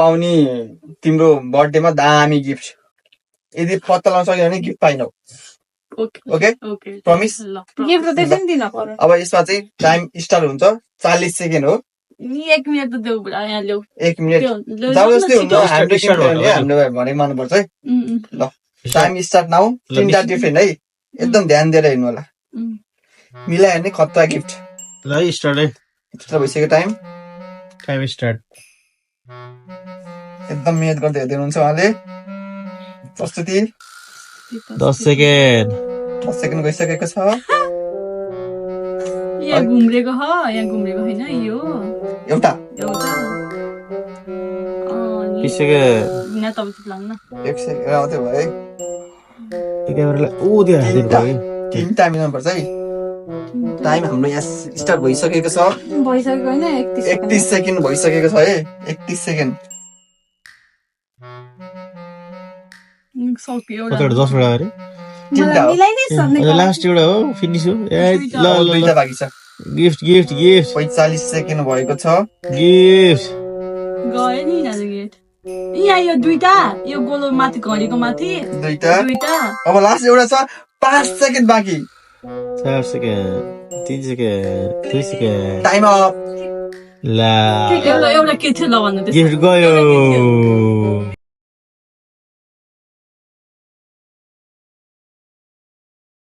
पाउने तिम्रो बर्थडेमा दामी गिफ्ट यदि पत्ता लगाउन सक्यो भने गिफ्ट पाइनौ ओके प्रमिस गिफ्ट त त्यसै दिन पर्यो अब यसमा चाहिँ टाइम स्टार्ट हुन्छ 40 सेकेन्ड हो 1 मिनेट त देऊ बुढा यहाँ ल्याऊ 1 मिनेट जबरजस्ती हुन्छ हाम्रो भने मान्नुपर्छ है ल टाइम स्टार्ट नाउ तीनटा डिफरेन्ट है एकदम ध्यान दिएर हेर्नु होला मिलायो भने खतरा गिफ्ट ल स्टार्ट है यत्रो भइसक्यो टाइम स्टार्ट एकदम मेहनत गर्दै हेर्दै हुनुहुन्छ उहाँले प्रस्तुति 10 सेकेन्ड 10 सेकेन्ड गइसकेको छ यहाँ घुम्रेको होइन यो एउटा 20 सेकेन्ड यहाँ तपाईँ लाग्न 1 सेकेन्ड मात्रै भयो है क्यामेरालाई दिएर हालिदिनु भयो तीनटा मिलाउनु पर्छ है टाइम हाम्रो यहाँ स्टार्ट भइसकेको छ भइसकेको होइन 31 सेकेन्ड भइसकेको छ है 31 सेकेन्ड सक्यो कतिवटा 10 वटा अरे तीनटा हो लास्ट एउटा हो फिनिस हो ल दुईटा बाँकी छ गिफ्ट 45 सेकेन्ड भएको छ गिफ्ट गयो नि गेट यहाँ यो दुईटा यो गोलो माथि घडीको माथि दुईटा दुईटा अब लास्ट एउटा छ 5 सेकेन्ड बाँकी 4 second 3 second 2 second time up ला एउटा के थियो ल भन्नु गिफ्ट गयो